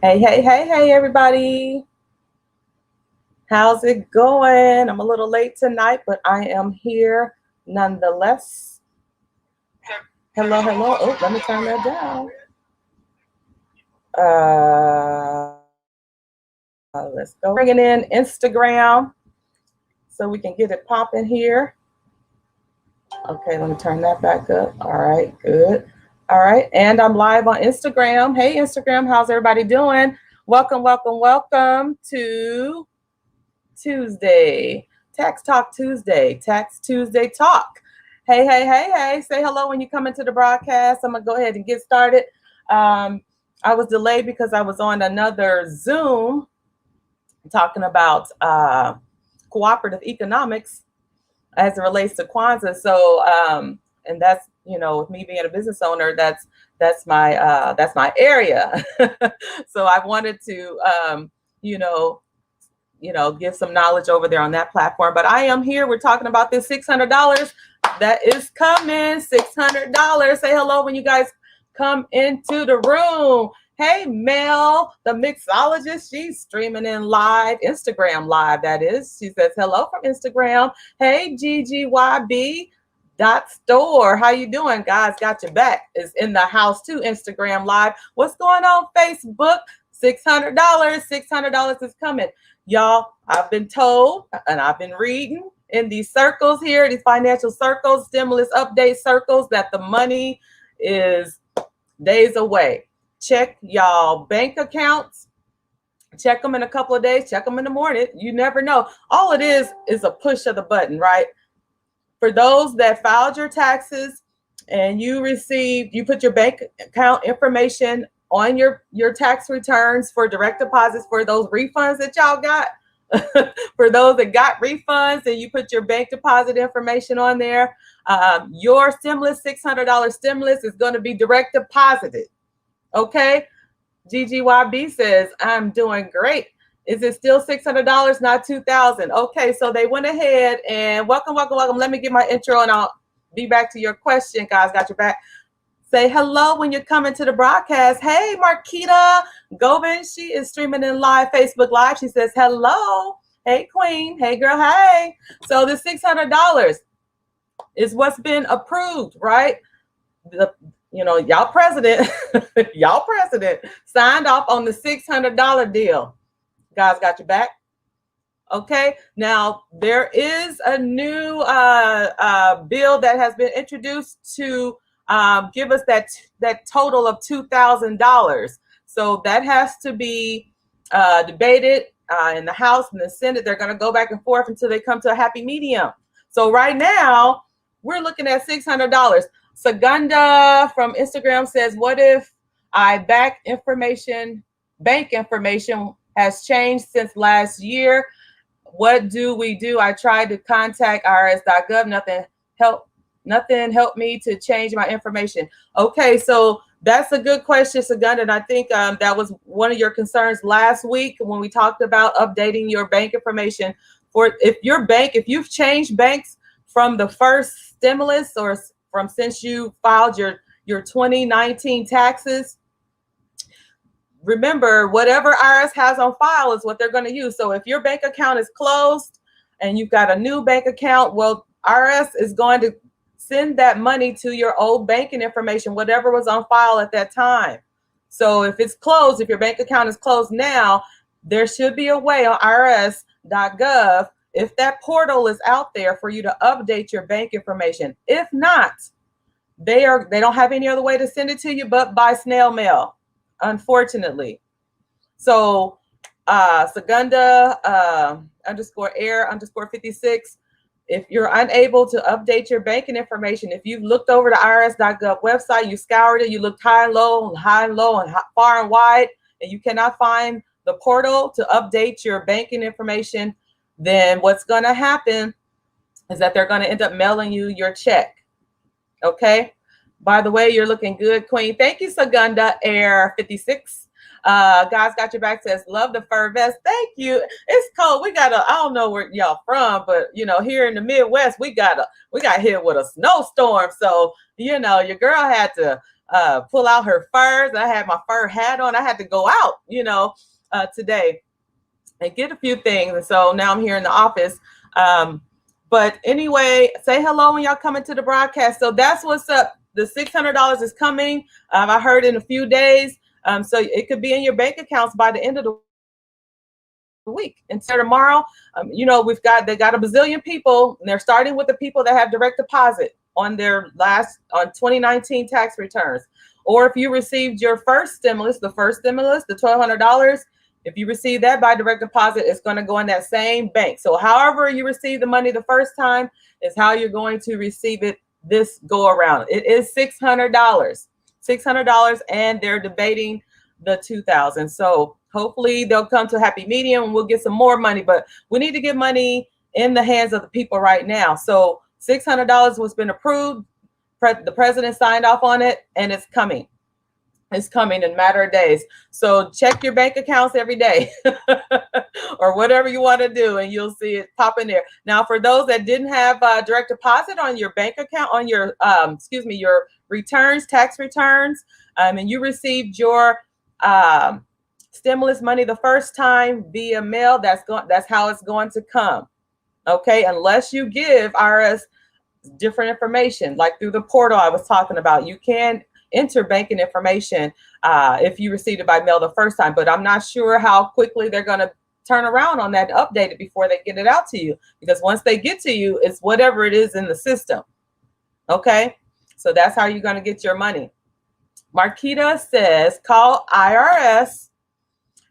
Hey, hey, hey, hey, everybody. How's it going? I'm a little late tonight, but I am here nonetheless. Hello, hello. Oh, let me turn that down. Let's go. Bringing in Instagram so we can get it popping here. Okay, let me turn that back up. All right, good. All right, and I'm live on Instagram. Hey, Instagram, how's everybody doing? Welcome, welcome, welcome to Tuesday. Tax Talk Tuesday. Tax Tuesday Talk. Hey, hey, hey, hey. Say hello when you come into the broadcast. I'm going to go ahead and get started. I was delayed because I was on another Zoom talking about cooperative economics as it relates to Kwanzaa. So, and that's, with me being a business owner, that's my area. So I wanted to, you know, give some knowledge over there on that platform. But I am here. We're talking about this $600 that is coming. $600. Say hello when you guys come into the room. Hey, Mel, the mixologist. She's streaming in live, Instagram live, that is. She says hello from Instagram. Hey, GGYB. Store. How you doing, guys? Got your back. Is in the house too. Instagram live. What's going on, Facebook? $600. $600 is coming. Y'all, I've been told and I've been reading in these circles here, these financial circles, stimulus update circles, that the money is days away. Check y'all bank accounts. Check them in a couple of days. Check them in the morning. You never know. All it is a push of the button, right? For those that filed your taxes and you put your bank account information on your tax returns for direct deposits for those refunds that y'all got. For those that got refunds and you put your bank deposit information on there, your stimulus, $600 stimulus is going to be direct deposited. Okay. GGYB says, I'm doing great. Is it still $600, not $2,000? Okay, so they went ahead and welcome. Let me get my intro and I'll be back to your question, guys. Got your back. Say hello when you're coming to the broadcast. Hey, Marquita Govin, she is streaming in live, Facebook Live. She says hello. Hey, Queen. Hey, girl. Hey. So the $600 is what's been approved, right? Y'all president signed off on the $600 deal. Guys, got your back. Okay. Now there is a new bill that has been introduced to give us that total of $2,000. So that has to be debated in the House and the Senate. They're going to go back and forth until they come to a happy medium. So right now we're looking at $600. Sagunda from Instagram says, what if bank information has changed since last year? What do we do? I tried to contact IRS.gov. Nothing helped me to change my information. Okay, so that's a good question, Sagunda. And I think that was one of your concerns last week when we talked about updating your bank information. If you've changed banks from the first stimulus or from since you filed your 2019 taxes, remember, whatever IRS has on file is what they're going to use. So if your bank account is closed and you've got a new bank account, well, IRS is going to send that money to your old banking information, whatever was on file at that time. So if it's closed, if your bank account is closed now, there should be a way on IRS.gov, if that portal is out there, for you to update your bank information. If not, they don't have any other way to send it to you but by snail mail, unfortunately. So Segunda _air_56, if you're unable to update your banking information, if you've looked over the IRS.gov website, you scoured it, you looked high and low and far and wide, and you cannot find the portal to update your banking information, then what's going to happen is that they're going to end up mailing you your check. Okay. By the way, you're looking good, Queen. Thank you, Segunda Air 56. Guys got your back, says, love the fur vest. Thank you. It's cold. I don't know where y'all from, but here in the Midwest, we got hit with a snowstorm. So, your girl had to pull out her furs. I had my fur hat on. I had to go out, today and get a few things. And so now I'm here in the office. But anyway, say hello when y'all come into the broadcast. So that's what's up. The $600 is coming. I heard in a few days. So it could be in your bank accounts by the end of the week. And so tomorrow, they got a bazillion people, and they're starting with the people that have direct deposit on their on 2019 tax returns. Or if you received your first stimulus, the $1,200, if you receive that by direct deposit, it's going to go in that same bank. So however you receive the money the first time is how you're going to receive it this go around. It is $600, and they're debating the $2,000. So hopefully they'll come to a happy medium and we'll get some more money, but we need to get money in the hands of the people right now. So $600 was been approved. The president signed off on it, and it's coming. It's coming in a matter of days. So check your bank accounts every day or whatever you want to do, and you'll see it pop in there. Now, for those that didn't have direct deposit on your bank account, on your, your returns, tax returns, and you received your stimulus money the first time via mail, that's how it's going to come. Okay, unless you give IRS different information, like through the portal I was talking about. You can enter banking information if you received it by mail the first time, but I'm not sure how quickly they're going to turn around on that and update it before they get it out to you, because once they get to you, it's whatever it is in the system. Okay, so that's how you're going to get your money. Marquita says, call IRS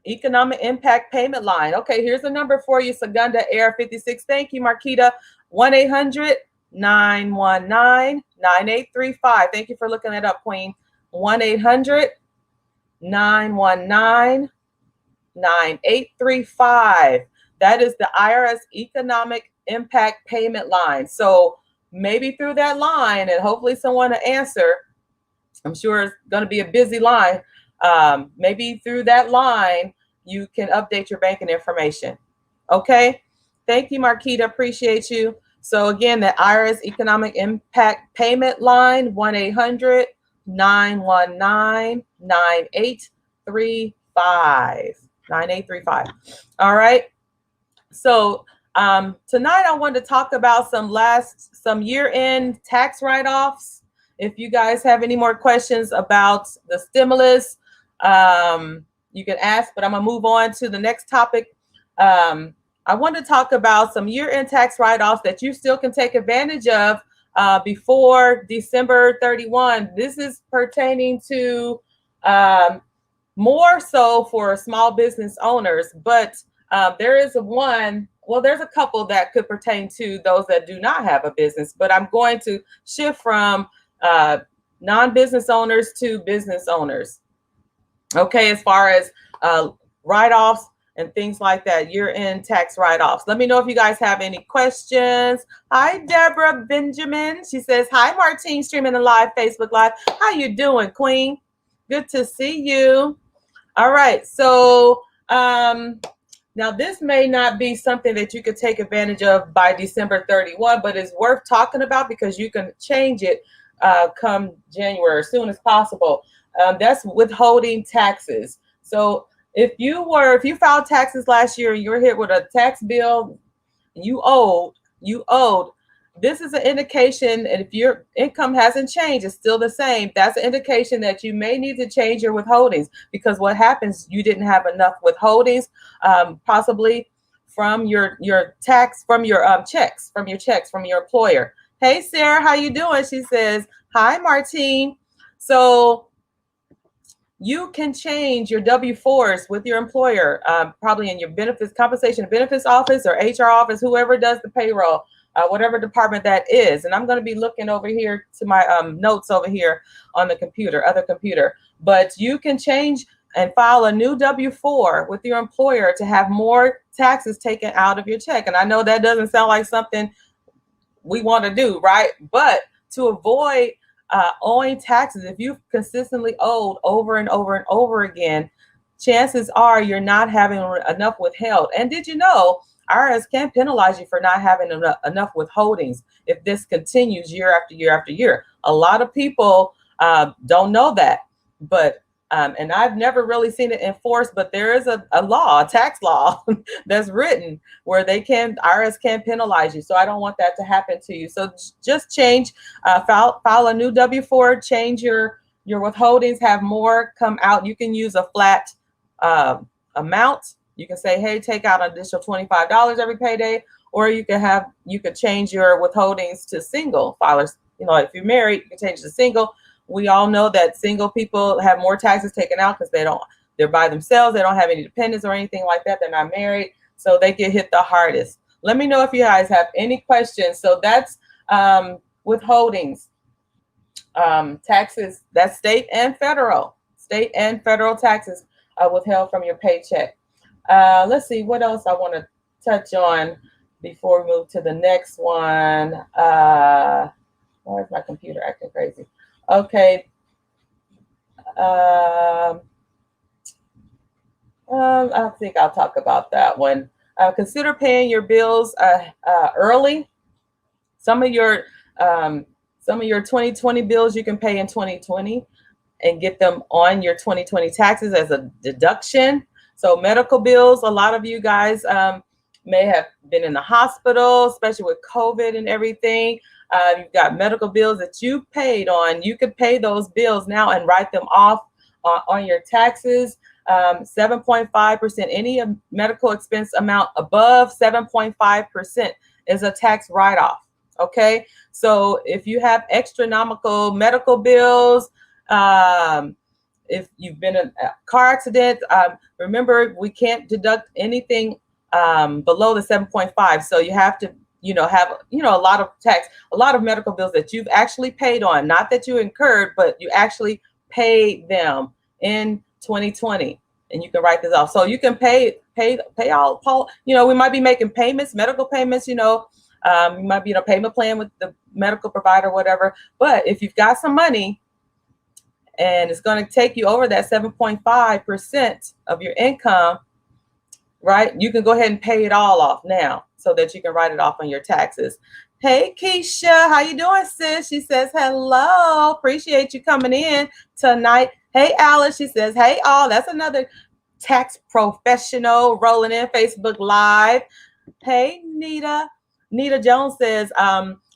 Economic Impact Payment Line. Okay, here's a number for you, Segunda Air 56. Thank you, Marquita. 1-800-919-9835. Thank you for looking that up, Queen. 1-800-919-9835. That is the IRS Economic Impact Payment Line. So maybe through that line, and hopefully someone will answer. I'm sure it's going to be a busy line. Maybe through that line, you can update your banking information. Okay. Thank you, Marquita. Appreciate you. So again, the IRS Economic Impact Payment Line, 1-800-919-9835. 9835. All right. So tonight I wanted to talk about some year-end tax write-offs. If you guys have any more questions about the stimulus, you can ask, but I'm gonna move on to the next topic. I want to talk about some year-end tax write-offs that you still can take advantage of before December 31. This is pertaining to more so for small business owners, but there's a couple that could pertain to those that do not have a business, but I'm going to shift from non-business owners to business owners. Okay, as far as write-offs and things like that, year-end tax write-offs. Let me know if you guys have any questions. Hi, Deborah Benjamin. She says, hi, Martine, streaming a live Facebook Live. How you doing, Queen? Good to see you. All right, so now this may not be something that you could take advantage of by December 31, but it's worth talking about because you can change it come January as soon as possible. That's withholding taxes. So if you filed taxes last year and you're hit with a tax bill you owed, this is an indication, and if your income hasn't changed, it's still the same, that's an indication that you may need to change your withholdings, because what happens, you didn't have enough withholdings, possibly from your tax, from your checks from your employer. Hey, Sarah, how you doing? She says, hi, Martine. So you can change your W-4s with your employer, probably in your benefits, compensation and benefits office or HR office, whoever does the payroll, whatever department that is. And I'm going to be looking over here to my notes over here on the other computer. But you can change and file a new W-4 with your employer to have more taxes taken out of your check. And I know that doesn't sound like something we want to do, right? But to avoid owing taxes, if you've consistently owed over and over and over again, chances are you're not having enough withheld. And did you know IRS can penalize you for not having enough withholdings if this continues year after year after year? A lot of people don't know that, but and I've never really seen it enforced, but there is a law, a tax law that's written where IRS can penalize you. So I don't want that to happen to you. So just change, file a new W-4, change your withholdings, have more come out. You can use a flat amount. You can say, hey, take out an additional $25 every payday, or you could change your withholdings to single filers. If you're married, you can change to single. We all know that single people have more taxes taken out because they're by themselves. They don't have any dependents or anything like that. They're not married. So they get hit the hardest. Let me know if you guys have any questions. So that's withholdings, taxes, that's state and federal taxes withheld from your paycheck. Let's see what else I want to touch on before we move to the next one. Why is my computer acting crazy? Okay. I think I'll talk about that one. Consider paying your bills early. Some of your 2020 bills you can pay in 2020 and get them on your 2020 taxes as a deduction. So medical bills, a lot of you guys may have been in the hospital, especially with COVID and everything. You've got medical bills that you paid on. You could pay those bills now and write them off on your taxes. 7.5%, any medical expense amount above 7.5% is a tax write-off. Okay, so if you have astronomical medical bills, if you've been in a car accident, remember we can't deduct anything below the 7.5. So you have to have a lot of tax, a lot of medical bills that you've actually paid on, not that you incurred, but you actually paid them in 2020, and you can write this off. So you can pay all. We might be making payments, medical payments. You might be in a payment plan with the medical provider, whatever. But if you've got some money and it's going to take you over that 7.5% of your income, right, you can go ahead and pay it all off now so that you can write it off on your taxes. Hey, Keisha, how you doing, sis? She says, hello. Appreciate you coming in tonight. Hey, Alice, she says, hey, all. That's another tax professional rolling in Facebook Live. Hey, Nita. Nita Jones says,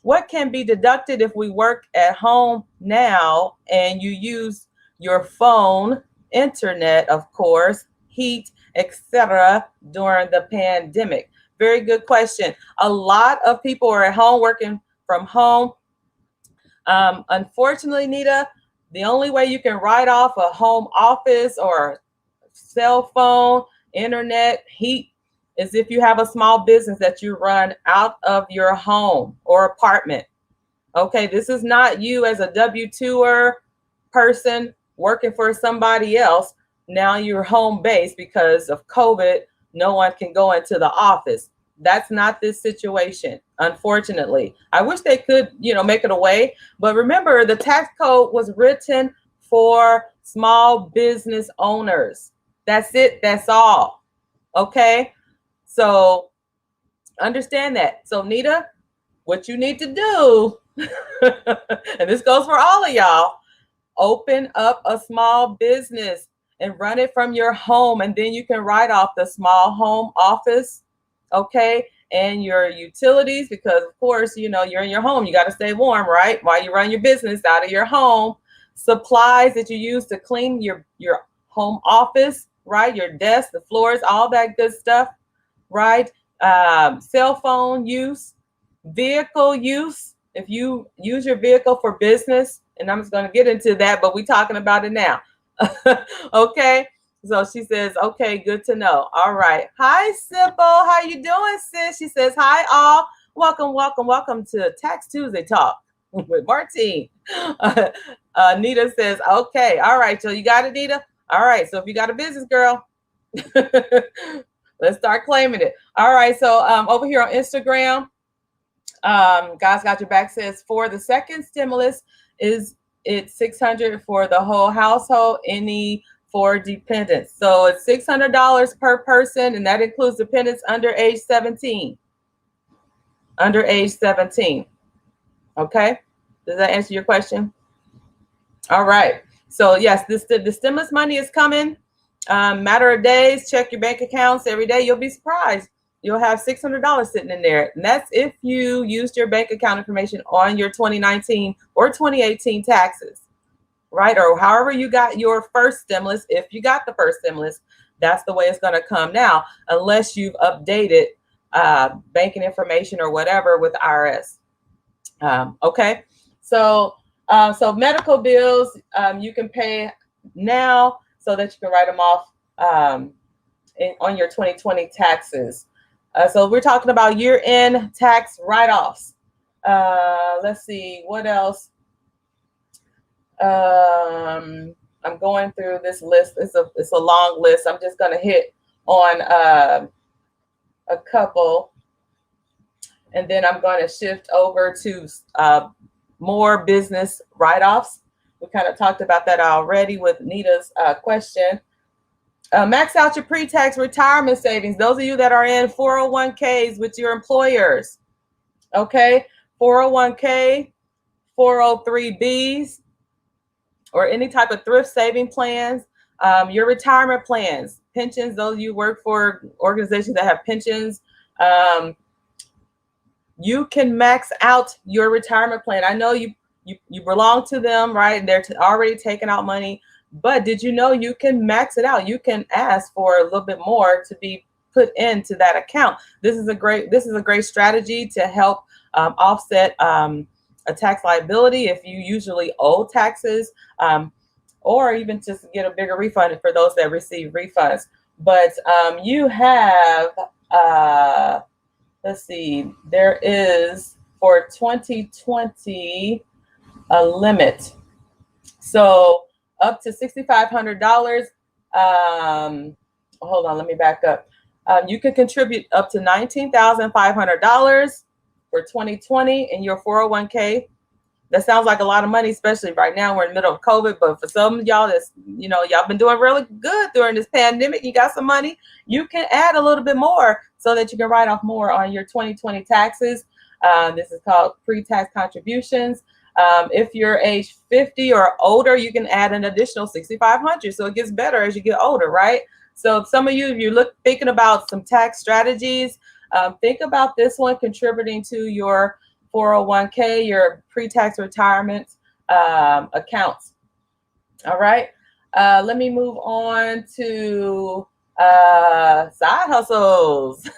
what can be deducted if we work at home now and you use your phone, internet, of course, heat, etc. during the pandemic? Very good question. A lot of people are at home working from home. Unfortunately, Nita, the only way you can write off a home office or cell phone, internet, heat is if you have a small business that you run out of your home or apartment. Okay, this is not you as a W-2er person working for somebody else. Now you're home based because of COVID. No one can go into the office. That's not this situation, unfortunately. I wish they could, make it a way. But remember, the tax code was written for small business owners. That's it. That's all. Okay. So understand that. So Nita, what you need to do, and this goes for all of y'all, open up a small business and run it from your home. And then you can write off the small home office, okay, and your utilities, because of course, you're in your home. You got to stay warm, right? While you run your business out of your home. Supplies that you use to clean your home office, right? Your desk, the floors, all that good stuff, right? Cell phone use, vehicle use. If you use your vehicle for business, and I'm just going to get into that, but we're talking about it now. Okay. So she says, okay, good to know. All right. Hi, Sybil. How you doing, sis? She says, hi, all. Welcome to Tax Tuesday Talk with Martine. Nita says, okay. All right. So you got it, Nita? All right. So if you got a business, girl, let's start claiming it. All right. So over here on Instagram, Guys Got Your Back says, for the second stimulus, it's $600 for the whole household, any for dependents. So it's $600 per person, and that includes dependents under age 17. Under age 17. Okay? Does that answer your question? All right. So yes, the stimulus money is coming. Matter of days. Check your bank accounts every day. You'll be surprised. You'll have $600 sitting in there, and that's if you used your bank account information on your 2019 or 2018 taxes, right? Or however you got your first stimulus. If you got the first stimulus, that's the way it's going to come now, unless you've updated banking information or whatever with IRS. Okay, so so medical bills you can pay now so that you can write them off on your 2020 taxes. So we're talking about year-end tax write-offs. Let's see what else. I'm going through this list. It's a long list. I'm just going to hit on a couple, and then I'm going to shift over to more business write-offs. We kind of talked about that already with Nita's question. Max out your pre-tax retirement savings. Those of you that are in 401ks with your employers, okay? 401k, 403bs, or any type of thrift saving plans. Your retirement plans, pensions, those of you work for organizations that have pensions, you can max out your retirement plan. I know you belong to them, right? They're already taking out money, but did you know you can max it out? You can ask for a little bit more to be put into that account. This is a great strategy to help offset a tax liability if you usually owe taxes, or even just get a bigger refund for those that receive refunds. But you have let's see, there is for 2020 a limit. So up to $6,500. Hold on, let me back up. You can contribute up to $19,500 for 2020 in your 401k. That sounds like a lot of money, especially right now. We're in the middle of COVID, but for some of y'all that's, y'all been doing really good during this pandemic, you got some money, you can add a little bit more so that you can write off more on your 2020 taxes. This is called pre-tax contributions. If you're age 50 or older, you can add an additional $6,500. So it gets better as you get older, right? So some of you, if you're thinking about some tax strategies, think about this one contributing to your 401k, your pre-tax retirement accounts. All right. Let me move on to side hustles.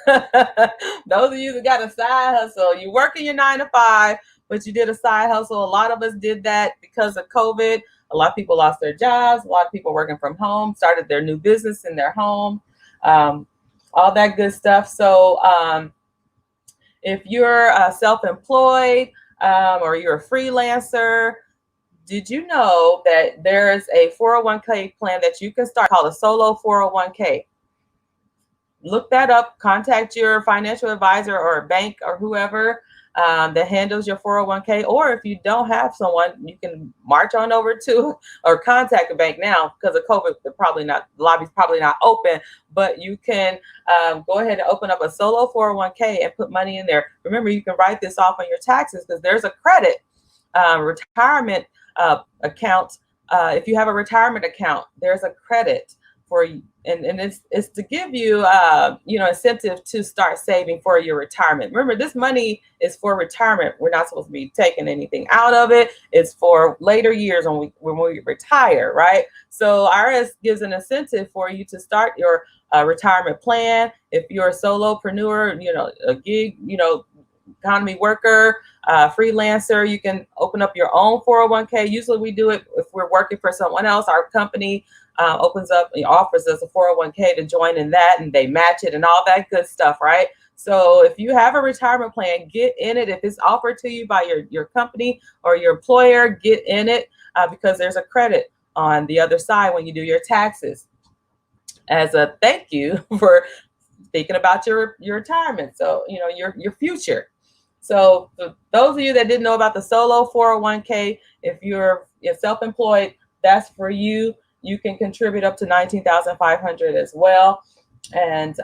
Those of you that got a side hustle, you work in your 9 to 5, but you did a side hustle. A lot of us did that because of COVID. A lot of people lost their jobs. A lot of people working from home, started their new business in their home, all that good stuff. So if you're self-employed or you're a freelancer, did you know that there's a 401k plan that you can start called a solo 401k? Look that up. Contact your financial advisor or a bank or whoever that handles your 401k. Or if you don't have someone, you can march on over to or contact a bank now because of COVID. The lobby's probably not open, but you can go ahead and open up a solo 401k and put money in there. Remember, you can write this off on your taxes because there's a credit retirement account. If you have a retirement account, there's a credit for you, and it's to give you incentive to start saving for your retirement. Remember, this money is for retirement. We're not supposed to be taking anything out of it. It's for later years when we retire, right? So IRS gives an incentive for you to start your retirement plan. If you're a solopreneur, a gig, economy worker, freelancer, you can open up your own 401k. Usually we do it if we're working for someone else. Our company opens up and offers us a 401k to join in that, and they match it and all that good stuff, right? So if you have a retirement plan, get in it. If it's offered to you by your company or your employer, get in it because there's a credit on the other side when you do your taxes as a thank you for thinking about your retirement. So, your future. So for those of you that didn't know about the solo 401k, if you're self-employed, that's for you. You can contribute up to $19,500 as well. And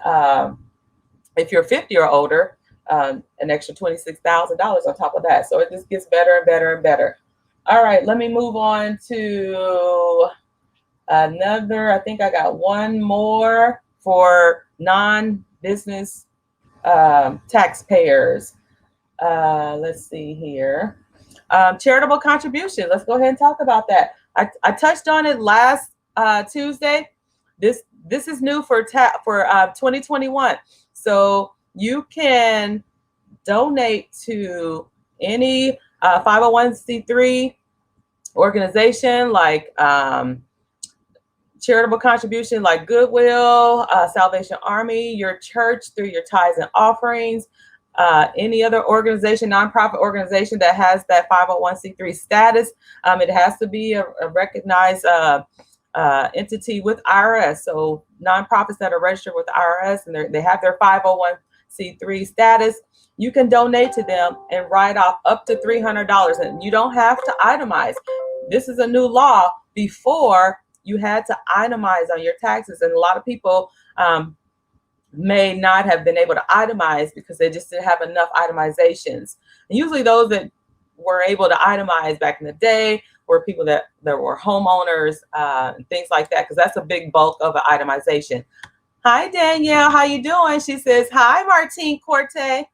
if you're 50 or older, an extra $26,000 on top of that. So it just gets better and better and better. All right, let me move on to another. I think I got one more for non-business taxpayers. Let's see here. Charitable contribution. Let's go ahead and talk about that. I touched on it last Tuesday. This is new for 2021. So you can donate to any 501c3 organization like charitable contribution like Goodwill, Salvation Army, your church through your tithes and offerings, any other organization, nonprofit organization that has that 501c3 status. It has to be a recognized entity with IRS. So nonprofits that are registered with IRS and they have their 501c3 status, you can donate to them and write off up to $300. And you don't have to itemize. This is a new law. Before, you had to itemize on your taxes. And a lot of people may not have been able to itemize because they just didn't have enough itemizations. And usually those that were able to itemize back in the day were people that were homeowners and things like that, because that's a big bulk of an itemization. Hi, Danielle. How you doing? She says, hi, Martine Corte.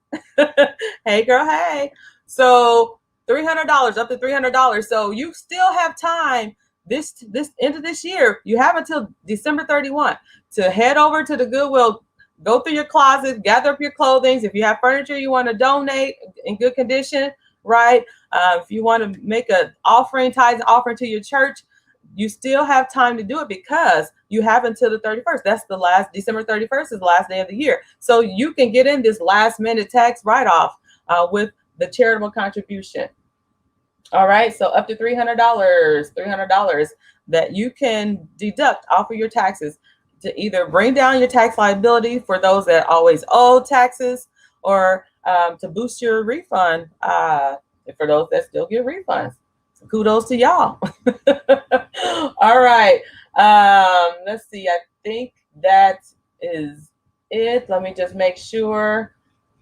Hey, girl. Hey. So $300, up to $300. So you still have time this end of this year. You have until December 31 to head over to the Goodwill, go through your closet, gather up your clothing. If you have furniture you want to donate in good condition, right? If you want to make an offering, tithes offering to your church, you still have time to do it because you have until the 31st. That's the last, December 31st is the last day of the year. So you can get in this last minute tax write-off with the charitable contribution. All right, so up to $300 that you can deduct off of your taxes to either bring down your tax liability for those that always owe taxes, or to boost your refund for those that still get refunds. So kudos to y'all. All right, let's see. I think that is it. Let me just make sure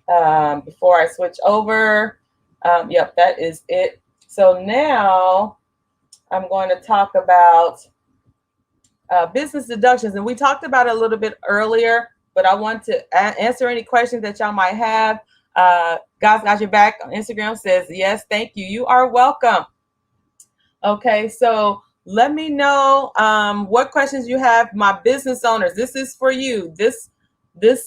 before I switch over. Yep, that is it. So now I'm going to talk about business deductions. And we talked about it a little bit earlier, but I want to answer any questions that y'all might have. Guys Got Your Back on Instagram says, yes, thank you. You are welcome. Okay, so let me know what questions you have, my business owners. This is for you. This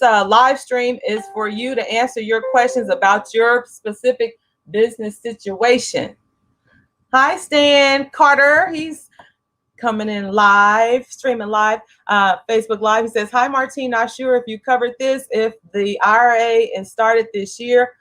live stream is for you to answer your questions about your specific business situation. Hi, Stan Carter. He's coming in live, streaming live, Facebook Live. He says, hi, Martine. Not sure if you covered this. If the IRA is started this year,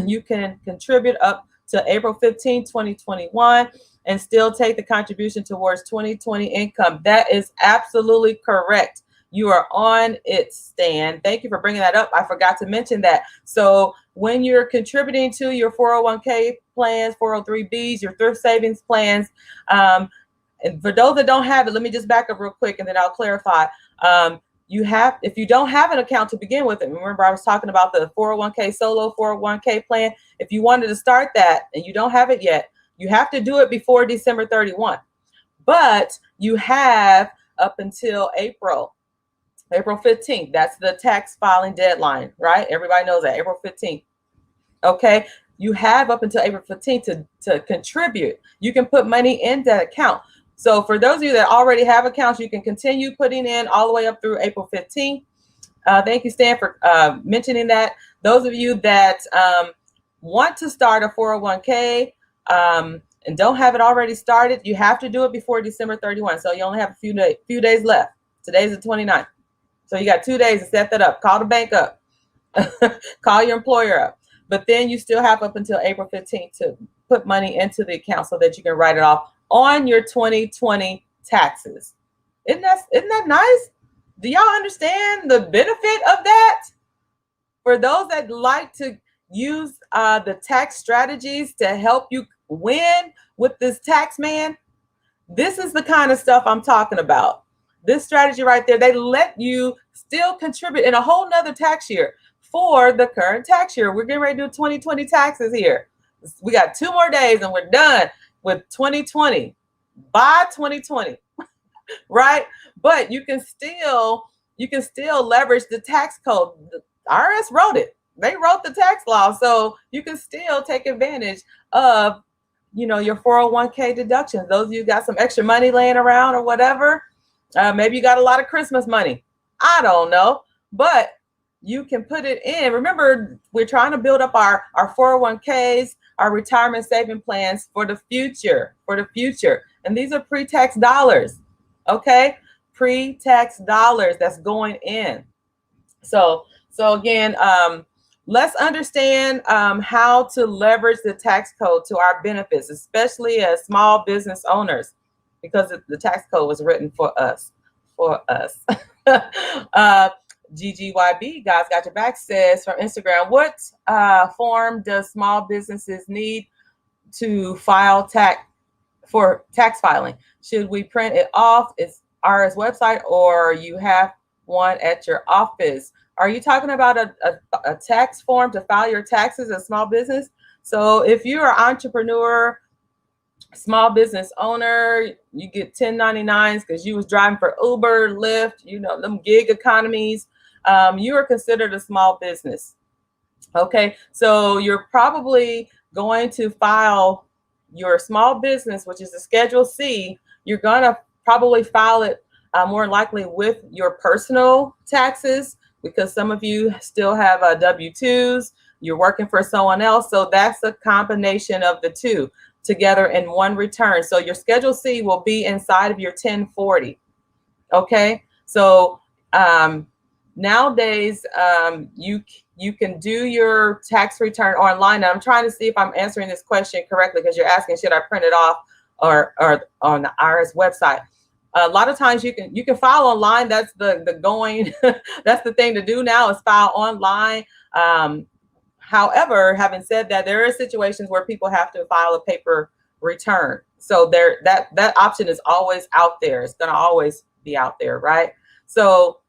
you can contribute up to April 15, 2021 and still take the contribution towards 2020 income. That is absolutely correct. You are on it, Stan. Thank you for bringing that up. I forgot to mention that. So when you're contributing to your 401k plans, 403bs, your thrift savings plans, and for those that don't have it, let me just back up real quick and then I'll clarify. If you don't have an account to begin with, and remember I was talking about the 401k solo 401k plan. If you wanted to start that and you don't have it yet, you have to do it before December 31. But you have up until April 15th. That's the tax filing deadline, right? Everybody knows that, April 15th. Okay, you have up until April 15th to contribute. You can put money in that account. So for those of you that already have accounts, you can continue putting in all the way up through April 15th. Thank you, Stan, for mentioning that. Those of you that want to start a 401k and don't have it already started, you have to do it before December 31. So you only have a few days left. Today's the 29th. So you got 2 days to set that up. Call the bank up. Call your employer up. But then you still have up until April 15th to put money into the account so that you can write it off on your 2020 taxes. Isn't that nice? Do y'all understand the benefit of that? For those that like to use the tax strategies to help you win with this tax man, this is the kind of stuff I'm talking about. This strategy right there, they let you still contribute in a whole nother tax year for the current tax year. We're getting ready to do 2020 taxes here. We got 2 more days and we're done. with 2020, by 2020, right? But you can still leverage the tax code. The IRS wrote it. They wrote the tax law, so you can still take advantage of, you know, your 401k deductions. Those of you got some extra money laying around or whatever, maybe you got a lot of Christmas money. I don't know, but you can put it in. Remember, we're trying to build up our 401ks, our retirement saving plans for the future, And these are pre-tax dollars, okay? Pre-tax dollars that's going in. So again, let's understand how to leverage the tax code to our benefits, especially as small business owners, because the tax code was written for us. GGYB, guys got your back, says from Instagram, what form does small businesses need to file tax filing? Should we print it off? It's IRS website, or you have one at your office? Are you talking about a tax form to file your taxes as a small business? So if you're an entrepreneur, small business owner, you get 1099s because you was driving for Uber, Lyft, you know, them gig economies, you are considered a small business. Okay, so you're probably going to file your small business, which is the Schedule C. You're going to probably file it more likely with your personal taxes, because some of you still have W-2s, you're working for someone else. So that's a combination of the two together in one return. So your Schedule C will be inside of your 1040. Okay, so nowadays you can do your tax return online. Now, I'm trying to see if I'm answering this question correctly, because you're asking, should I print it off or on the IRS website? A lot of times you can file online. That's the going that's the thing to do now, is file online. However, having said that, there are situations where people have to file a paper return. So that option is always out there. It's going to always be out there, right? So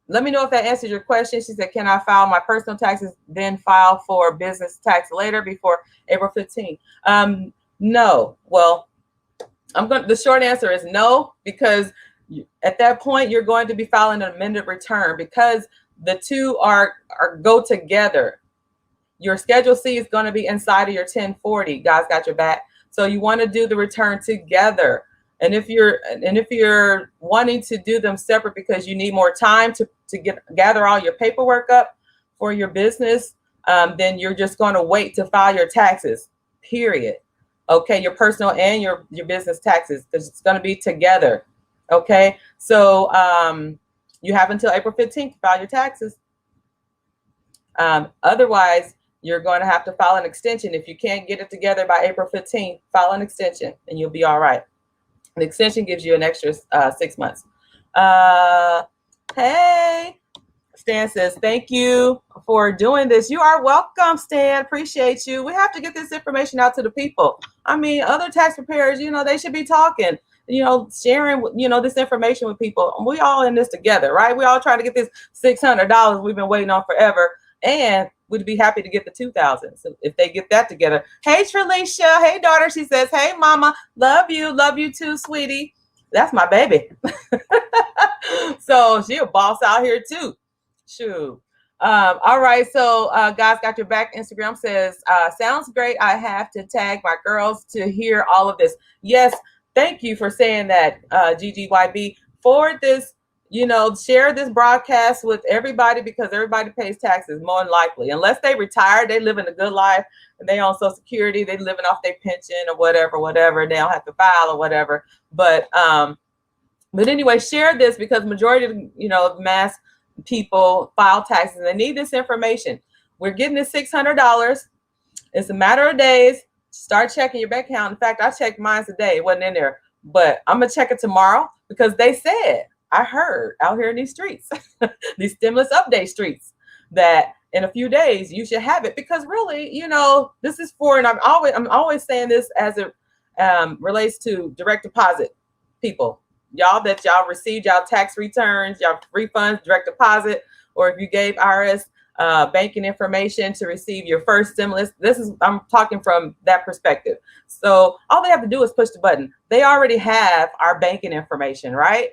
let me know if that answers your question. She said, can I file my personal taxes, then file for business tax later before April 15th? No. Well, the short answer is no, because at that point you're going to be filing an amended return, because the two are go together. Your Schedule C is going to be inside of your 1040. Guys got your back. So you want to do the return together. And if you're wanting to do them separate because you need more time to gather all your paperwork up for your business, then you're just going to wait to file your taxes, period. Okay, your personal and your business taxes, because it's going to be together. Okay, so you have until April 15th to file your taxes. Otherwise, you're going to have to file an extension. If you can't get it together by April 15th, file an extension and you'll be all right. The extension gives you an extra 6 months. Hey, Stan says, thank you for doing this. You are welcome, Stan. Appreciate you. We have to get this information out to the people. I mean, other tax preparers, you know, they should be talking, you know, sharing, you know, this information with people. We all in this together, right? We all trying to get this $600 we've been waiting on forever. And we'd be happy to get the $2,000. So if they get that together. Hey, Trelicia. Hey, daughter. She says, hey, mama. Love you. Love you too, sweetie. That's my baby. So she a boss out here too. Shoot. All right. So guys got your back. Instagram says, sounds great. I have to tag my girls to hear all of this. Yes. Thank you for saying that, GGYB. Forward this, you know, share this broadcast with everybody, because everybody pays taxes more than likely. Unless they retire, they living a good life and they on Social Security, they living off their pension or whatever. They don't have to file or whatever. But anyway, share this, because majority of, you know, mass people file taxes and they need this information. We're getting this $600. It's a matter of days. Start checking your bank account. In fact, I checked mine today. It wasn't in there, but I'm going to check it tomorrow, because they said, I heard out here in these streets, these stimulus update streets, that in a few days you should have it. Because really, you know, this is for, and I'm always saying this as it relates to direct deposit people, y'all received y'all tax returns, y'all refunds, direct deposit, or if you gave IRS banking information to receive your first stimulus. I'm talking from that perspective. So all they have to do is push the button. They already have our banking information, right?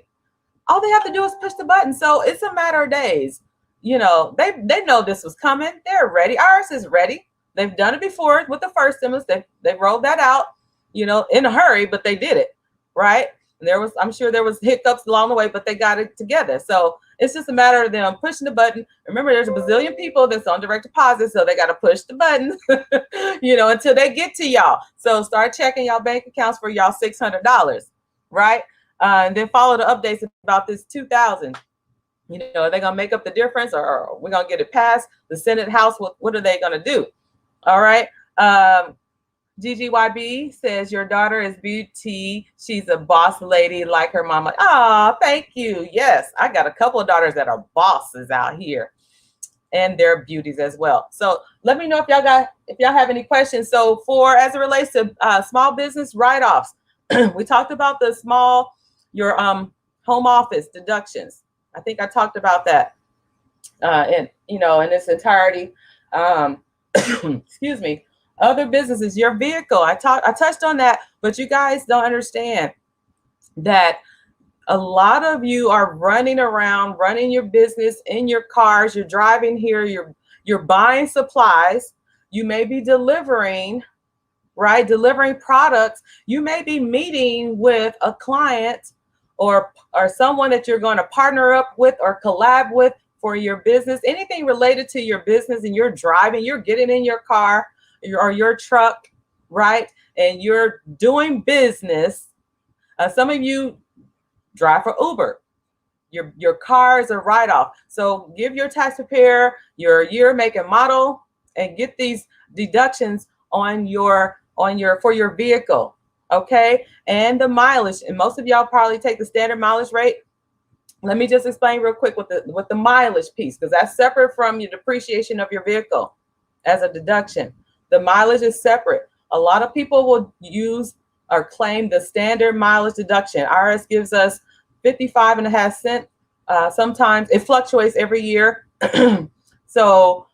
All they have to do is push the button. So it's a matter of days. You know, they know this was coming. They're ready. Ours is ready. They've done it before with the first stimulus. They rolled that out, you know, in a hurry, but they did it, right? And I'm sure there was hiccups along the way, but they got it together. So it's just a matter of them pushing the button. Remember, there's a bazillion people that's on direct deposit, so they got to push the button, you know, until they get to y'all. So start checking y'all bank accounts for y'all $600, right? And then follow the updates about this 2,000. You know, are they going to make up the difference, or are we going to get it passed? The Senate, House, what are they going to do? All right. GGYB says your daughter is beauty. She's a boss lady like her mama. Oh, thank you. Yes, I got a couple of daughters that are bosses out here, and they're beauties as well. So let me know if y'all have any questions. So as it relates to small business write-offs, we talked about your home office deductions. I think I talked about that in its entirety. Excuse me. Other businesses, your vehicle. I touched on that, but you guys don't understand that a lot of you are running around, running your business in your cars. You're driving here. You're buying supplies. You may be delivering, right? Delivering products. You may be meeting with a client or someone that you're going to partner up with or collab with for your business. Anything related to your business, and you're driving. You're getting in your car or your truck, right? And you're doing business. Some of you drive for Uber. Your car is a write-off. So give your tax preparer your year, make, and model, and get these deductions for your vehicle, okay? And the mileage. And most of y'all probably take the standard mileage rate. Let me just explain real quick with the mileage piece, because that's separate from your depreciation of your vehicle as a deduction. The mileage is separate. A lot of people will use or claim the standard mileage deduction. IRS gives us 55.5 cents. Sometimes it fluctuates every year. So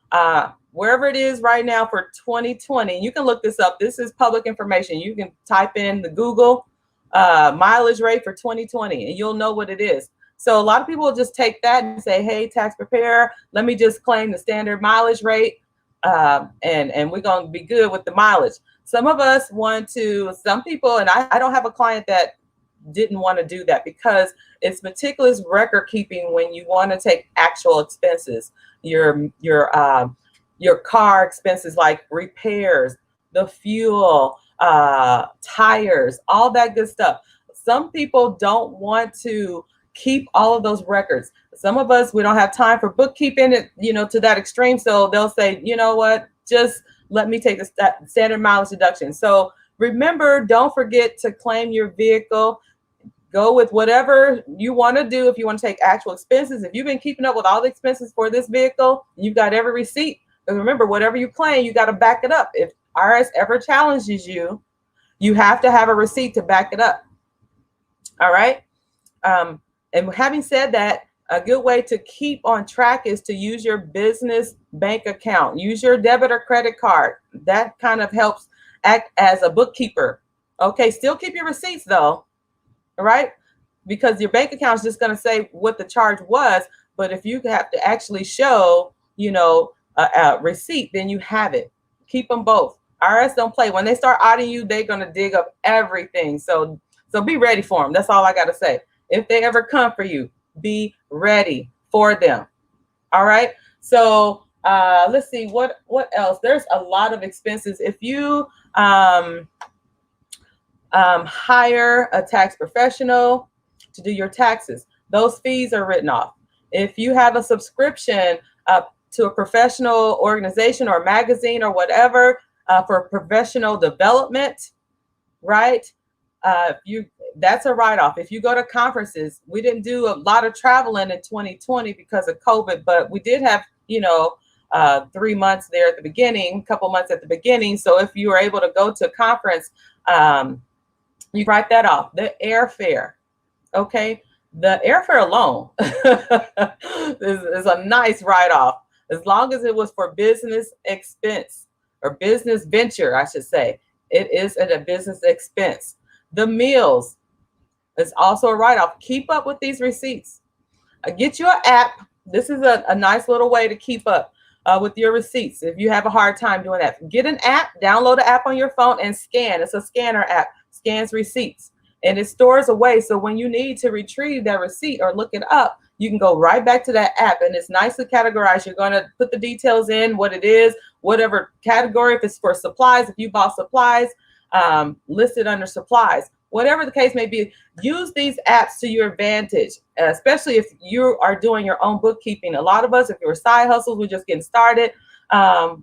wherever it is right now for 2020, you can look this up. This is public information. You can type in the Google mileage rate for 2020, and you'll know what it is. So a lot of people will just take that and say, hey, tax preparer, let me just claim the standard mileage rate. And we're going to be good with the mileage. Some people, and I don't have a client that didn't want to do that, because it's meticulous record keeping when you want to take actual expenses, your car expenses like repairs, the fuel, tires, all that good stuff. Some people don't want to keep all of those records. Some of us, we don't have time for bookkeeping, to that extreme. So they'll say, you know what, just let me take the standard mileage deduction. So remember, don't forget to claim your vehicle. Go with whatever you want to do. If you want to take actual expenses, if you've been keeping up with all the expenses for this vehicle, you've got every receipt. Because remember, whatever you claim, you got to back it up. If IRS ever challenges you, you have to have a receipt to back it up. All right. And having said that, a good way to keep on track is to use your business bank account. Use your debit or credit card. That kind of helps act as a bookkeeper. Okay, still keep your receipts though, all right? Because your bank account is just going to say what the charge was. But if you have to actually show, a receipt, then you have it. Keep them both. IRS don't play. When they start auditing you, they're going to dig up everything. So be ready for them. That's all I got to say. If they ever come for you, be ready for them. All right. So let's see what else. There's a lot of expenses. If you hire a tax professional to do your taxes, those fees are written off. If you have a subscription to a professional organization or magazine or whatever for professional development, right? That's a write-off. If you go to conferences, we didn't do a lot of traveling in 2020 because of COVID, but we did have, 3 months there at the beginning, a couple months at the beginning. So if you were able to go to a conference, you write that off. The airfare, okay? The airfare alone is a nice write-off. As long as it was for business expense or business venture, I should say, it is at a business expense. The meals is also a write-off. Keep up with these receipts. Get you an app. This is a nice little way to keep up with your receipts. If you have a hard time doing that, get an app, download an app on your phone and scan. It's a scanner app, scans receipts, and it stores away. So when you need to retrieve that receipt or look it up, you can go right back to that app, and it's nicely categorized. You're going to put the details in, what it is, whatever category. If it's for supplies, if you bought supplies, listed under supplies. Whatever the case may be, use these apps to your advantage, especially if you are doing your own bookkeeping. A lot of us, if you're side hustles, we're just getting started.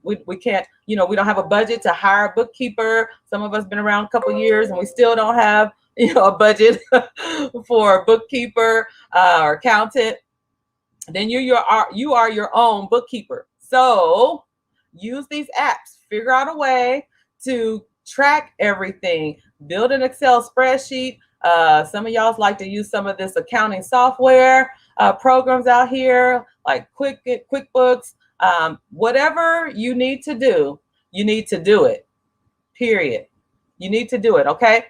We can't, we don't have a budget to hire a bookkeeper. Some of us been around a couple years and we still don't have, a budget for a bookkeeper or accountant. Then you are your own bookkeeper. So use these apps, figure out a way to track everything, build an Excel spreadsheet. Some of y'all like to use some of this accounting software programs out here, like QuickBooks. Whatever you need to do it, period. You need to do it, okay?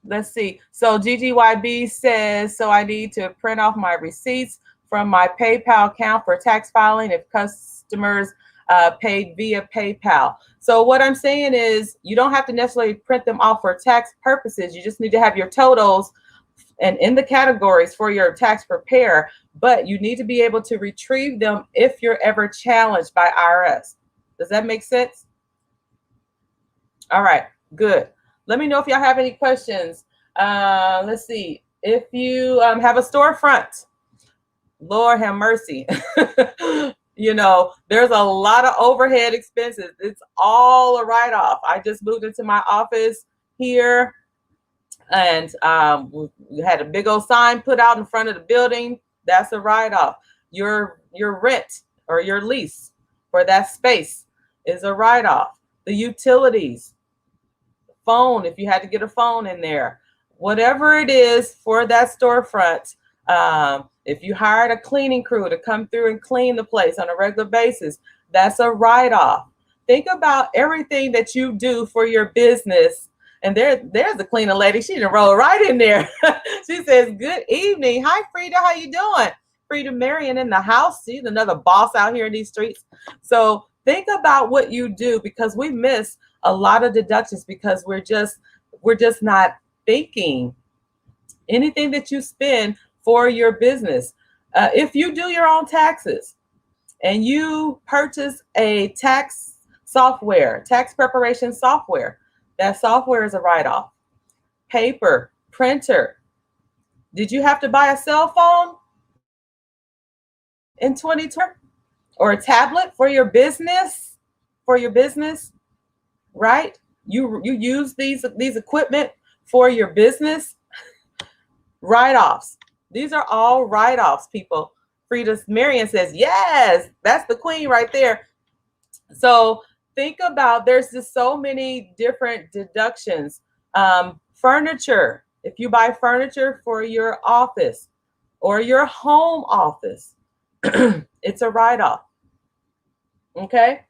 Let's see. So GGYB says, so I need to print off my receipts from my PayPal account for tax filing if customers paid via PayPal. So what I'm saying is you don't have to necessarily print them off for tax purposes. You just need to have your totals and in the categories for your tax preparer, but you need to be able to retrieve them if you're ever challenged by IRS. Does that make sense? All right, good. Let me know if y'all have any questions. Let's see. If you have a storefront, Lord have mercy. There's a lot of overhead expenses. It's all a write-off. I just moved into my office here, and we had a big old sign put out in front of the building. That's a write-off. Your rent or your lease for that space is a write-off. The utilities, phone, if you had to get a phone in there, whatever it is for that storefront. If you hired a cleaning crew to come through and clean the place on a regular basis, that's a write-off. Think about everything that you do for your business. And there's the cleaning lady. She didn't roll right in there. She says, good evening. Hi, Frida. How you doing? Frida Marion in the house. She's another boss out here in these streets. So think about what you do, because we miss a lot of deductions because we're just not thinking. Anything that you spend for your business. If you do your own taxes and you purchase a tax preparation software, that software is a write-off. Paper, printer. Did you have to buy a cell phone in 2020 or a tablet for your business? Right? You use these equipment for your business. Write-offs. These are all write-offs, people. Frida Marion says, yes, that's the queen right there. So think about, there's just so many different deductions. Furniture. If you buy furniture for your office or your home office, it's a write-off. Okay.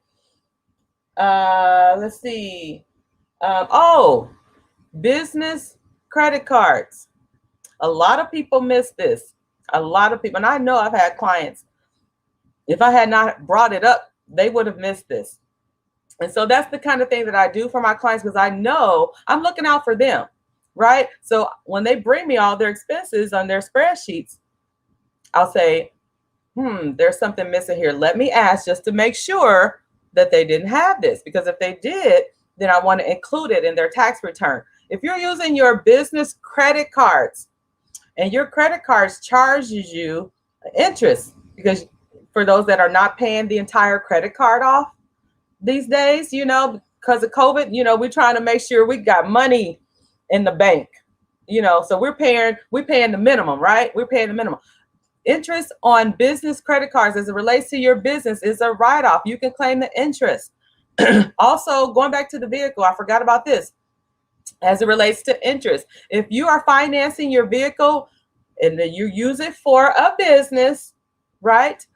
Let's see. Business credit cards. A lot of people miss this. A lot of people, and I know I've had clients, if I had not brought it up, they would have missed this. And so that's the kind of thing that I do for my clients, because I know I'm looking out for them, right? So when they bring me all their expenses on their spreadsheets, I'll say, there's something missing here. Let me ask just to make sure that they didn't have this, because if they did, then I want to include it in their tax return. If you're using your business credit cards, and your credit cards charges you interest, because for those that are not paying the entire credit card off these days, because of COVID, we're trying to make sure we got money in the bank, so we're paying the minimum, right? We're paying the minimum. Interest on business credit cards as it relates to your business is a write-off. You can claim the interest. Also, going back to the vehicle, I forgot about this. As it relates to interest, if you are financing your vehicle and then you use it for a business, right,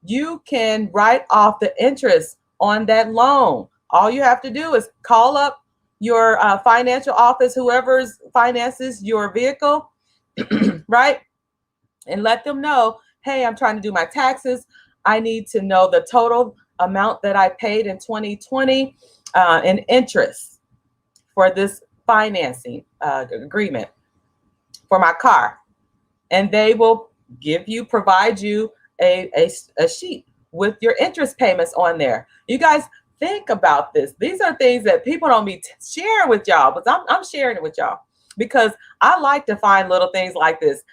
you can write off the interest on that loan. All you have to do is call up your financial office, whoever's finances your vehicle, right? And let them know, hey, I'm trying to do my taxes. I need to know the total amount that I paid in 2020 in interest for this financing agreement for my car. And they will provide you a sheet with your interest payments on there. You guys think about this. These are things that people don't be sharing with y'all, but I'm sharing it with y'all because I like to find little things like this,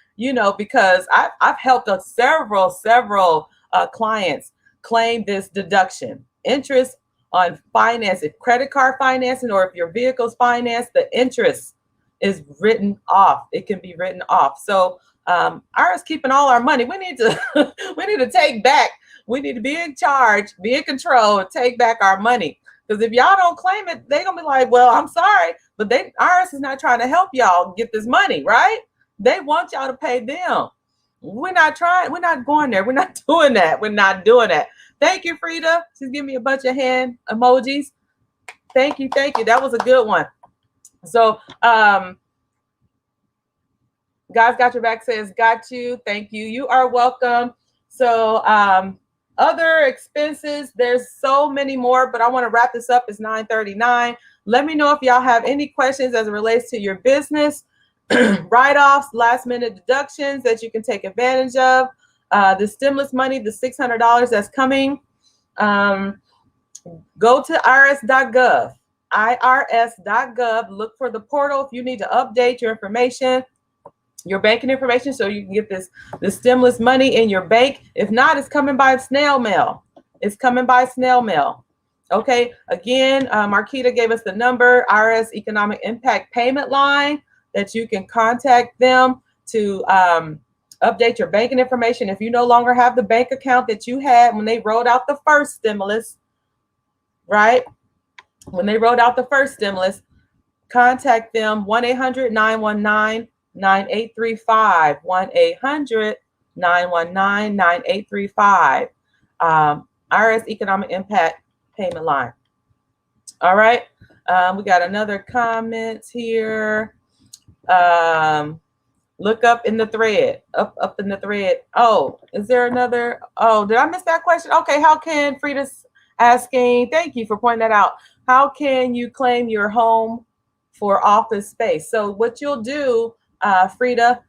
because I've helped several clients claim this deduction. Interest on finance, if credit card financing or if your vehicle's financed, the interest is written off. It can be written off. So IRS keeping all our money. We need to take back. We need to be in charge, be in control, and take back our money. Because if y'all don't claim it, they're gonna be like, well, I'm sorry, but IRS is not trying to help y'all get this money, right? They want y'all to pay them. We're not going there. We're not doing that. We're not doing that. Thank you, Frida. She's giving me a bunch of hand emojis. Thank you. That was a good one. So Guys Got Your Back says, got you. Thank you. You are welcome. So other expenses, there's so many more, but I want to wrap this up. It's 9:39. Let me know if y'all have any questions as it relates to your business, write-offs, last-minute deductions that you can take advantage of, the stimulus money, the $600 that's coming. Go to irs.gov. irs.gov. Look for the portal if you need to update your information, your banking information, so you can get this stimulus money in your bank. If not, it's coming by snail mail. Okay. Again, Marquita gave us the number, IRS Economic Impact Payment Line, that you can contact them to update your banking information. If you no longer have the bank account that you had when they rolled out the first stimulus, right? When they rolled out the first stimulus, contact them, 1-800-919-9835, 1-800-919-9835, IRS Economic Impact Payment Line. All right. We got another comment here. Look up in the thread, up in the thread. Oh, is there another? Oh, did I miss that question? Okay. How can Frida's asking? Thank you for pointing that out. How can you claim your home for office space? So what you'll do, Frida,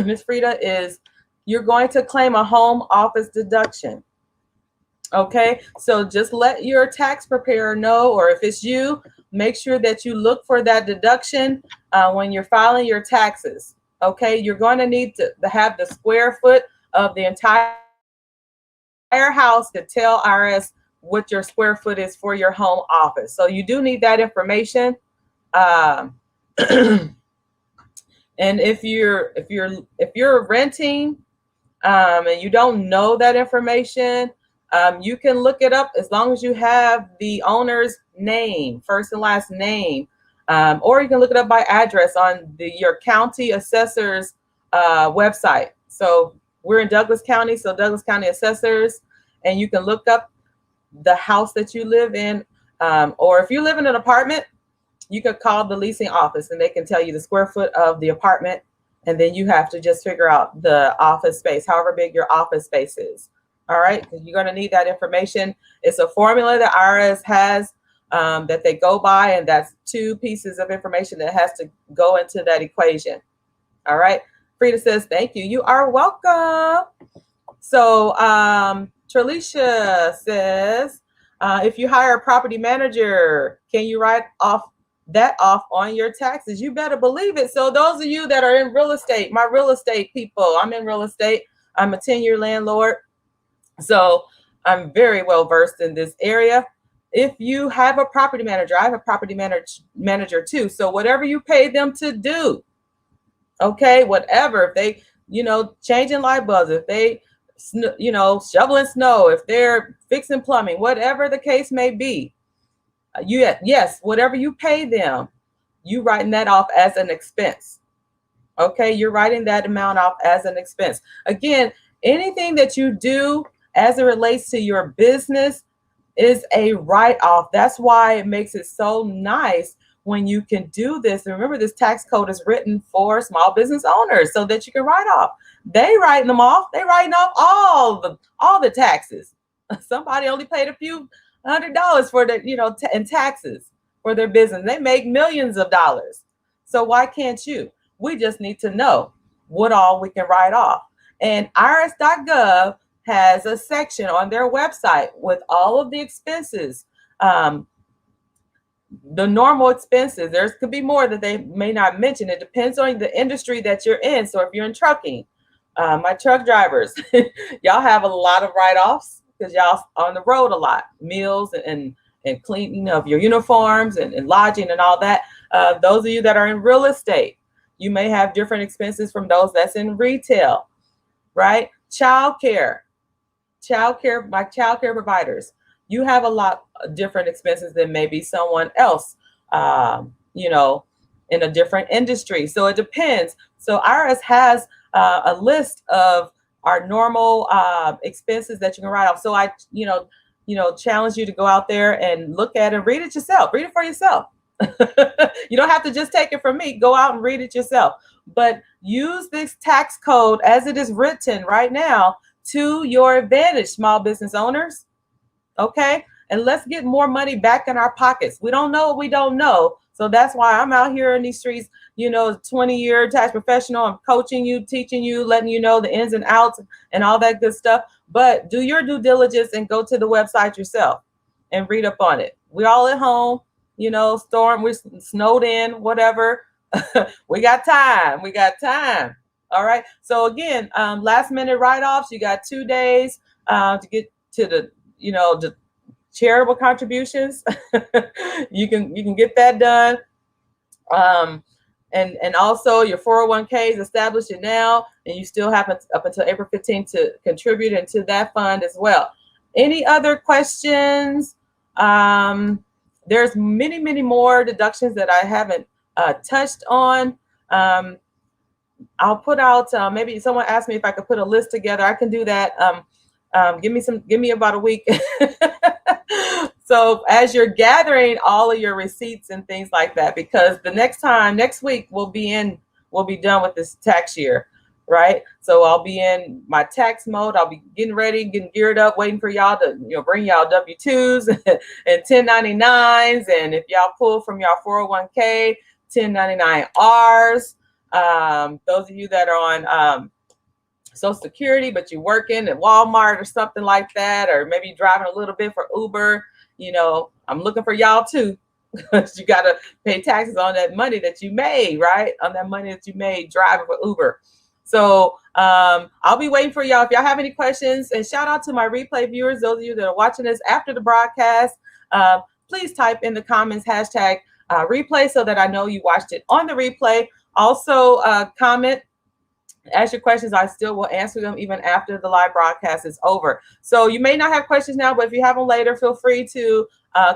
Miss Frida, is you're going to claim a home office deduction. Okay, so just let your tax preparer know, or if it's you, make sure that you look for that deduction when you're filing your taxes. Okay, you're going to need to have the square foot of the entire house to tell IRS what your square foot is for your home office. So you do need that information. And if you're renting and you don't know that information, you can look it up as long as you have the owner's name, first and last name, or you can look it up by address on your county assessor's website. So we're in Douglas County, so Douglas County assessors, and you can look up the house that you live in, or if you live in an apartment, you could call the leasing office and they can tell you the square foot of the apartment, and then you have to just figure out the office space, however big your office space is. All right, because you're going to need that information. It's a formula that IRS has that they go by, and that's 2 pieces of information that has to go into that equation. All right, Frida says, thank you. You are welcome. So Tralisha says, if you hire a property manager, can you write that off on your taxes? You better believe it. So those of you that are in real estate, my real estate people, I'm in real estate. I'm a 10-year landlord. So I'm very well versed in this area. If you have a property manager, I have a property manager too. So whatever you pay them to do, okay, whatever, if they, changing light bulbs, if they, shoveling snow, if they're fixing plumbing, whatever the case may be, yes, whatever you pay them, you writing that off as an expense. Okay, you're writing that amount off as an expense. Again, anything that you do as it relates to your business is a write-off. That's why it makes it so nice when you can do this. And remember, this tax code is written for small business owners so that you can write off. They writing them off. They writing off all the taxes. Somebody only paid a few $100 for the, in taxes for their business. They make millions of dollars. So why can't you? We just need to know what all we can write off. And irs.gov has a section on their website with all of the expenses, the normal expenses. There could be more that they may not mention. It depends on the industry that you're in. So if you're in trucking, my truck drivers, y'all have a lot of write-offs because y'all on the road a lot, meals and cleaning of your uniforms and lodging and all that. Those of you that are in real estate, you may have different expenses from those that's in retail, right? Childcare, my childcare providers. You have a lot of different expenses than maybe someone else, in a different industry. So it depends. So IRS has a list of our normal expenses that you can write off. So I, challenge you to go out there and look at it and read it yourself. Read it for yourself. You don't have to just take it from me. Go out and read it yourself. But use this tax code as it is written right now to your advantage, small business owners. Okay? And let's get more money back in our pockets. We don't know what we don't know. So that's why I'm out here in these streets, 20-year tax professional. I'm coaching you, teaching you, letting you know the ins and outs and all that good stuff. But do your due diligence and go to the website yourself and read up on it. We're all at home, we're snowed in, whatever. We got time. All right. So again, last minute write-offs, you got 2 days to get to the charitable contributions. you can get that done. And also your 401k is established now, and you still have up until April 15th to contribute into that fund as well. Any other questions? There's many, many more deductions that I haven't touched on. I'll put out, maybe someone asked me if I could put a list together. I can do that. Give me about a week. So as you're gathering all of your receipts and things like that, because the next week we'll be done with this tax year, right? So I'll be in my tax mode. I'll be getting ready, getting geared up, waiting for y'all to, bring y'all W-2s and 1099s. And if y'all pull from y'all 401k, 1099Rs, those of you that are on, Social Security, but you're working at Walmart or something like that, or maybe driving a little bit for Uber, I'm looking for y'all too, because you got to pay taxes on that money that you made, right? On that money that you made driving for Uber. So I'll be waiting for y'all. If y'all have any questions, and shout out to my replay viewers, those of you that are watching this after the broadcast, please type in the comments hashtag replay so that I know you watched it on the replay. Also comment, ask your questions. I still will answer them even after the live broadcast is over. So you may not have questions now, but if you have them later, feel free to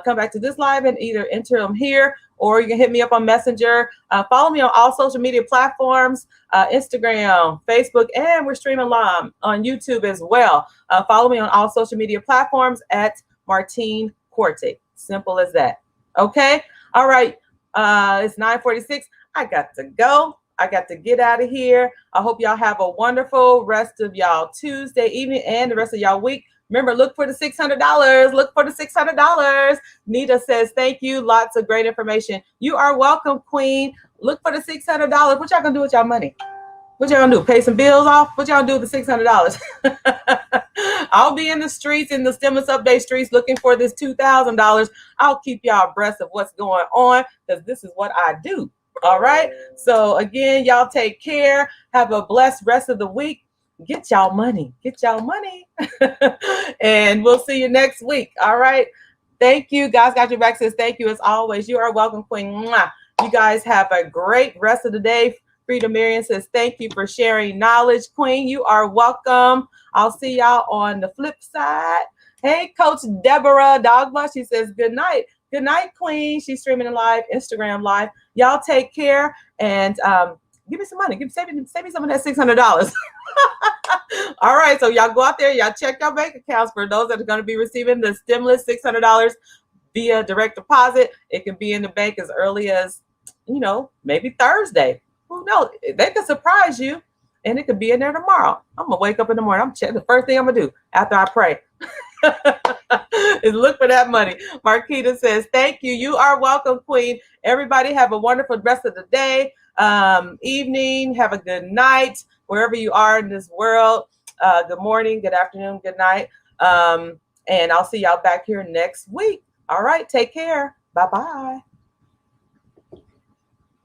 come back to this live and either enter them here, or you can hit me up on Messenger. Follow me on all social media platforms, Instagram, Facebook, and we're streaming live on YouTube as well. Follow me on all social media platforms at Martine Corte. Simple as that. Okay. All right. It's 9:46. I got to go. I got to get out of here. I hope y'all have a wonderful rest of y'all Tuesday evening and the rest of y'all week. Remember, look for the $600. Look for the $600. Nita says, thank you. Lots of great information. You are welcome, Queen. Look for the $600. What y'all gonna do with y'all money? What y'all gonna do? Pay some bills off? What y'all do with the $600? I'll be in the streets, in the stimulus update streets, looking for this $2,000. I'll keep y'all abreast of what's going on, because this is what I do. All right. So again, y'all take care. Have a blessed rest of the week. Get y'all money. Get y'all money. And we'll see you next week. All right. Thank you. Guys got your back. Says thank you as always. You are welcome, Queen. Mwah. You guys have a great rest of the day. Frida Marion says thank you for sharing knowledge, Queen. You are welcome. I'll see y'all on the flip side. Hey, Coach Deborah Dogma. She says good night. Good night, Queen. She's streaming live, Instagram live. Y'all take care and give me some money. Save me some of that $600. All right, so y'all go out there, y'all check your bank accounts for those that are going to be receiving the stimulus $600 via direct deposit. It can be in the bank as early as, maybe Thursday. Who knows? They could surprise you, and it could be in there tomorrow. I'm gonna wake up in the morning. I'm checking. The first thing I'm gonna do after I pray is look for that money. Marquita says, "Thank you. You are welcome, Queen. Everybody have a wonderful rest of the day, evening. Have a good night wherever you are in this world. Good morning, good afternoon, good night. And I'll see y'all back here next week. All right, take care. Bye-bye."